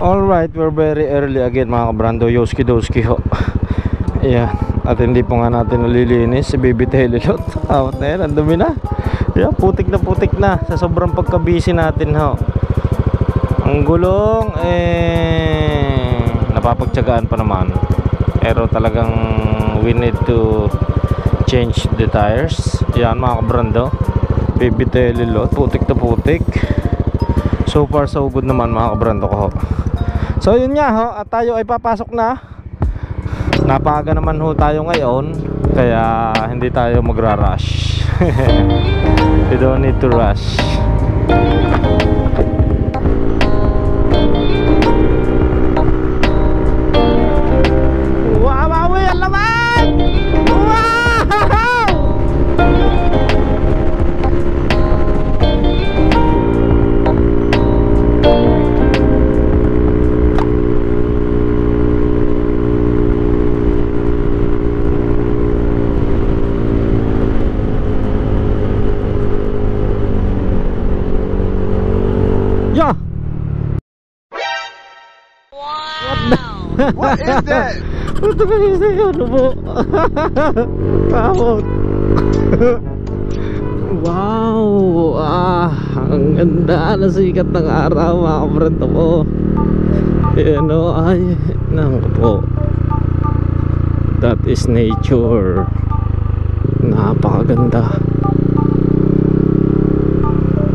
Alright, we're very early again mga kabrando. Yoski doski ho. Ayan. At hindi po nga natin nalilinis si baby Telelot. Awat na yan, ang dumi na. Ayan, putik na sa sobrang pagkabisi natin ho. Ang gulong napapagtsagaan pa naman. Pero talagang we need to change the tires. Ayan mga kabrando, baby Telelot, putik na putik. So far so good naman mga kabrando ko ho. So yun nga ho, at tayo ay papasok na. Napaaga naman ho tayo ngayon, kaya hindi tayo magra-rush. We don't need to rush. Wow, wow, ang laman! Wow! What is that? Ito ka isa yun, mo. Kamot. Wow. Ang ganda na sikat ng araw mga kabrando ko. Ayan o, ay nang po. That is nature. Napakaganda.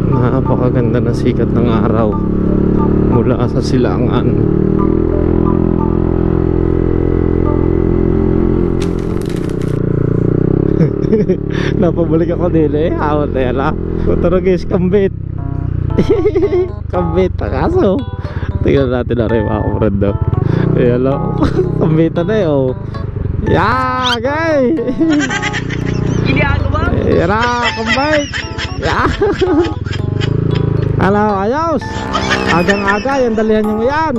Napakaganda na sikat ng araw mula sa silangan. Napabalik ako din awat na yan Pero guys, kambit. Kambit na kaso. Tingnan natin na rin mga kabrando. Ayan lang. Kambitan na yun. Yeah, guys. Ayan na, kambit. Yeah. Hello, ayos. Agang-aga, yan dalihan nyo yan.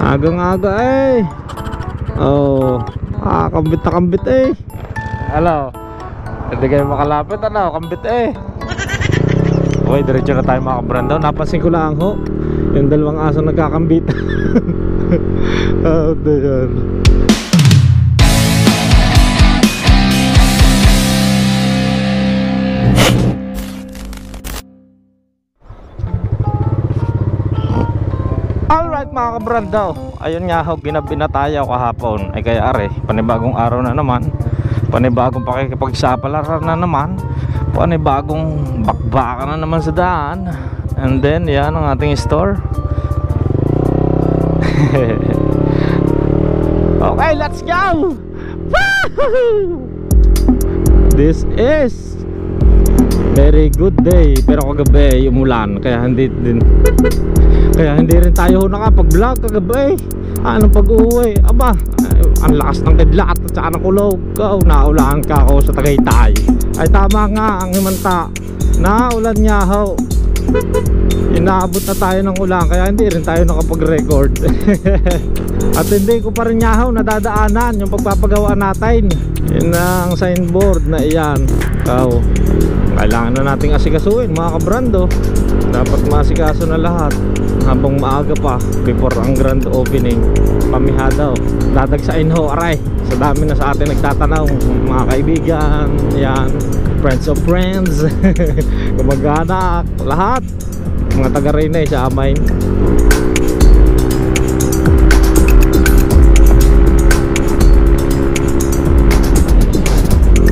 Agang-aga Oh, kambit na kambit Hello. Hindi kayo makalapit, kambit Okay, diretso na tayo mga kabrando. Napansin ko lang ho, yung dalawang aso nagkakambit. Ito yan. Alright mga kabrando, ayun nga ho, ginabi na tayo kahapon. Ay kaya are, panibagong araw na naman, panibagong pakikipagsapalaran na naman, panibagong bakbakan na naman sa daan. And then yan ang ating store. Okay, let's go. This is very good day. Pero kagabi umulan, kaya hindi rin tayo nakapag-vlog kagabi. Anong pag-uwi? Aba, ang lakas ng kidlat at saka ng kulog. Naulaan ka ako sa Tagaytay. Ay tama nga ang himanta. Naulan niya ho. Inaabot na tayo ng ulan, kaya hindi rin tayo nakapag-record. At hindi ko pa rin niya ho nadadaanan yung pagpapagawa natin. Yun ang signboard na iyan. Kailangan na nating asikasuin mga kabrando. Dapat masikaso na lahat habang maaga pa before ang grand opening. Pamihadaw, dadagsain ho aray. Sa dami na sa atin nagtatanaw, mga kaibigan, yan, friends of friends, kamag-anak, lahat mga taga-Reyna sa Amain.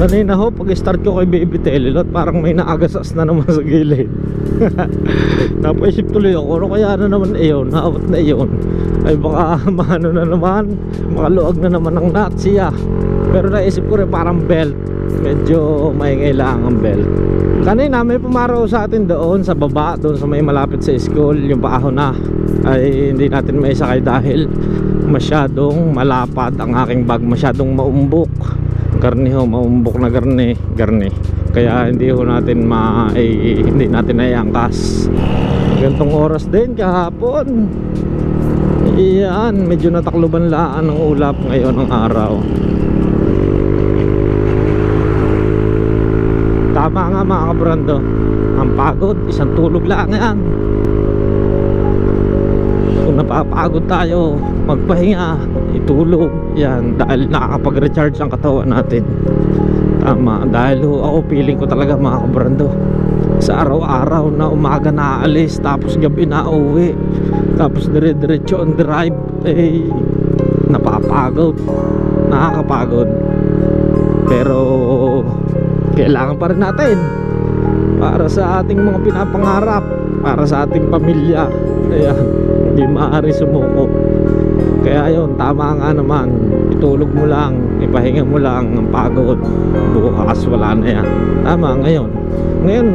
Kanina ho, pag-start ko kay baby Telelot, parang may naagasas na naman sa gilid. Napaisip tuloy ako, ano kaya na naman iyon, naawat na iyon. Ay baka maano na naman, makaluag na naman ang nut siya. Pero naisip ko rin parang belt, medyo maingay lang ang belt. Kanina may pumaraw sa atin doon sa baba, doon sa may malapit sa school, yung paahon na ay hindi natin maisakay dahil masyadong malapad ang aking bag, masyadong maumbok. Garni ho, maumbok na garni. Kaya hindi ho natin hindi natin naiangkas. Gantong oras din kahapon. Iyan, medyo natakluban laan ng ulap ngayon ang araw. Tama nga mga kabrando, ang pagod, isang tulog lang yan. Kung napapagod tayo, magpahinga, itulog. Yan, dahil nakakapag-recharge ang katawan natin. Tama, dahil ako feeling ko talaga mga kabrando, sa araw-araw na umaga naalis, tapos gabi na uwi, tapos dire-diretso on drive, eh napapagod, nakakapagod. Pero kailangan pa rin natin para sa ating mga pinapangarap, para sa ating pamilya. Ayan, hindi maaari sumuko. Kaya yun, tama nga naman, itulog mo lang, ipahinga mo lang ang pagod, bukas wala na yan. Tama, ngayon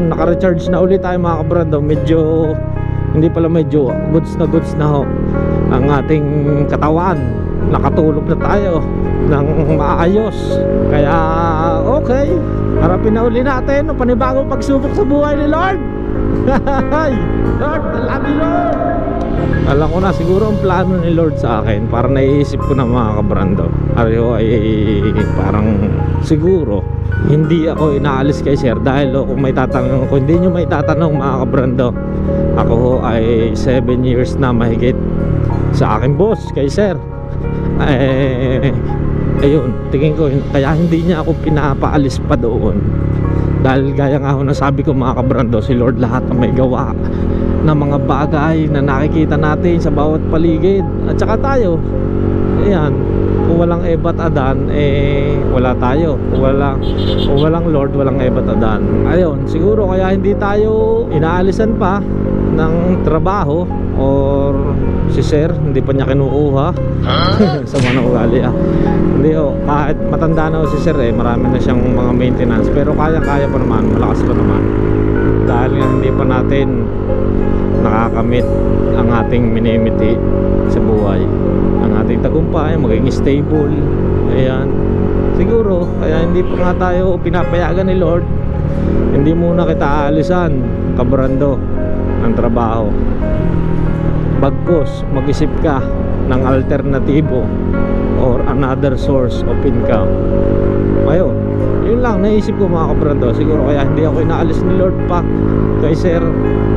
naka-recharge na ulit tayo mga kabrando. Medyo, hindi pala medyo, goods na ho ang ating katawan. Nakatulog na tayo ng maayos. Kaya okay, harapin na uli natin ang panibagong pagsubok sa buhay ni Lord. Lord, I love you, Lord. Alam ko na siguro ang plano ni Lord sa akin. Parang naiisip ko na mga kabrando, ay parang siguro hindi ako inaalis kay Sir. Dahil kung may tatanong, kung hindi nyo may tatanong mga kabrando, ako ho ay 7 years na mahigit sa aking boss kay Sir. Ayun, tingin ko kaya hindi niya ako pinapaalis pa doon. Dahil gaya nga ho na sabi ko mga kabrando, si Lord lahat ang may gawa na mga bagay na nakikita natin sa bawat paligid. At saka tayo, ayan, kung walang Ebat Adan, wala tayo. Kung walang Lord, walang Ebat Adan. Ayun, siguro kaya hindi tayo inaalisan pa ng trabaho, or si Sir hindi pa niya kinukuha. Sa mga ugali hindi kahit matanda na si Sir, marami na siyang mga maintenance, pero kaya pa naman, malakas pa naman. Dahil nga hindi pa natin nakakamit ang ating minimiti sa buhay, ang ating tagumpay, maging stable. Ayan, siguro kaya hindi pa nga tayo pinapayagan ni Lord. Hindi muna kita aalisan, kabrando, ng trabaho. Bagkus mag-isip ka ng alternatibo or another source of income. Ayun, yun lang naisip ko mga kabrando. Siguro kaya hindi ako inaalis ni Lord pa kay Sir,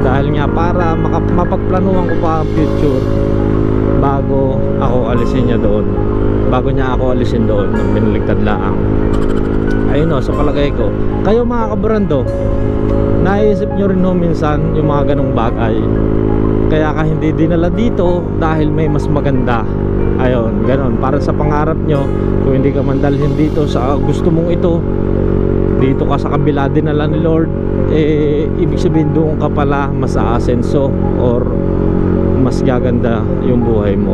dahil nga para mapagplanuhan ko pa ang future bago ako alisin niya doon, bago niya ako alisin doon ng pinaligtad lang. Ayun sa palagay ko, kayo mga kabrando, naisip nyo rin minsan yung mga ganong bagay, kaya ka hindi dinala dito dahil may mas maganda. Ayun, ganon, para sa pangarap nyo. Kung hindi ka man dalhin dito sa gusto mong ito, dito ka sa kabila dinala ni Lord, ibig sabihin doon ka pala mas aasenso, or mas gaganda yung buhay mo,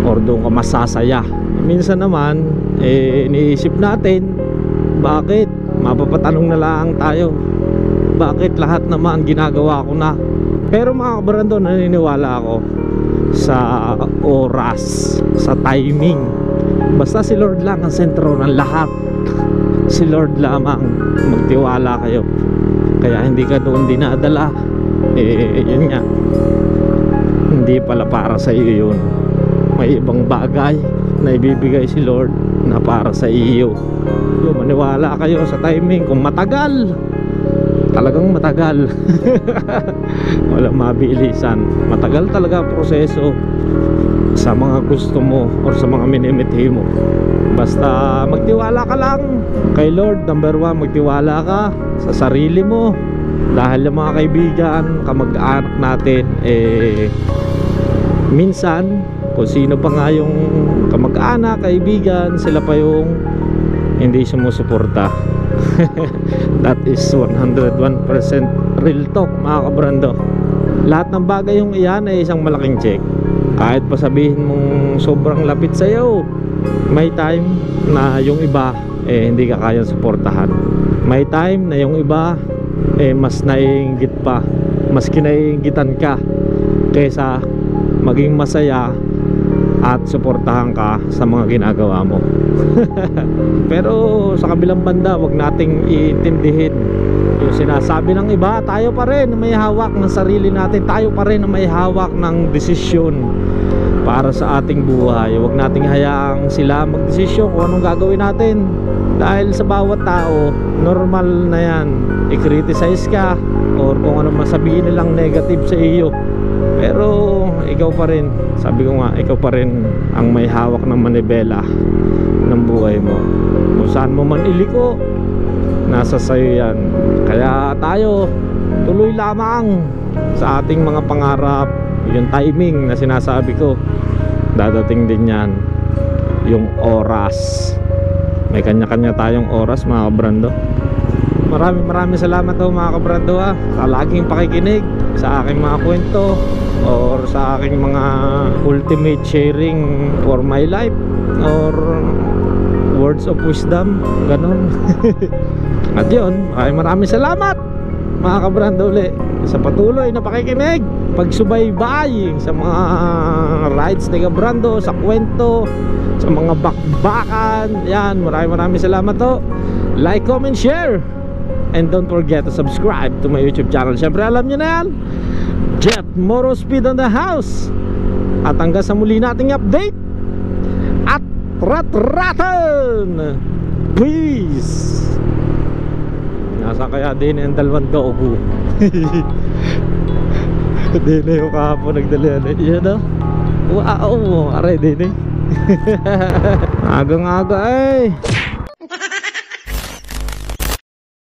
or doon ka masasaya. Minsan naman iniisip natin, bakit mapapatanong na lang tayo, bakit lahat naman ginagawa ko na. Pero mga kabrando, naniniwala ako sa oras, sa timing. Basta si Lord lang ang sentro ng lahat, si Lord lamang. Magtiwala kayo. Kaya hindi ka doon dinadala, yun nga, hindi pala para sa iyo yun. May ibang bagay na ibibigay si Lord na para sa iyo. Maniwala kayo sa timing. Kung matagal, talagang matagal. Walang mabilisan, matagal talaga ang proseso sa mga gusto mo or sa mga minimithi mo. Basta magtiwala ka lang kay Lord. Number 1, magtiwala ka sa sarili mo, dahil yung mga kaibigan, kamag-anak natin, minsan kung sino pa nga yung kamag-anak, kaibigan, sila pa yung hindi sumusuporta. That is 101% real talk mga kabrando. Lahat ng bagay yung iyan ay isang malaking check. Kahit pa sabihin mong sobrang lapit sa'yo, may time na yung iba hindi ka kayang suportahan. May time na yung iba mas naiinggit pa, mas kinaiinggitan ka, kaysa maging masaya at suportahan ka sa mga ginagawa mo. Pero sa kabilang banda, wag nating iintindihin yung sinasabi ng iba. Tayo pa rin may hawak ng sarili natin, tayo pa rin may hawak ng desisyon para sa ating buhay. Wag nating hayaang sila magdesisyon kung anong gagawin natin, dahil sa bawat tao normal na yan i-criticize ka or kung ano masabihin nilang negative sa iyo. Pero ikaw pa rin. Sabi ko nga, ikaw pa rin ang may hawak ng manibela ng buhay mo. Kung saan mo man iliko, nasa sayo yan. Kaya tayo, tuloy lamang sa ating mga pangarap. Yung timing na sinasabi ko, dadating din yan. Yung oras, may kanya-kanya tayong oras, mga kabrando. Maraming salamat ho, mga kabrando, sa laging pakikinig sa aking mga kwento or sa aking mga ultimate sharing for my life or words of wisdom, ganon. At yun, maraming salamat, mga kabrando, ulit sa patuloy na pakikinig, pagsubaybay sa mga rides ni Kabrando, sa kwento, sa mga bakbakan. Yan, maraming salamat ho. Like, comment, share, and don't forget to subscribe to my YouTube channel. Siyempre alam nyo na yan, Jet Moto Speed on the house. At hanggang sa muli nating update at rat-ratan. Peace. Nasa kaya din ang dalawang dogo. Hindi na yung kahapon nagdala yan. Yan o. Wow, aray din eh. Agang-aga eh.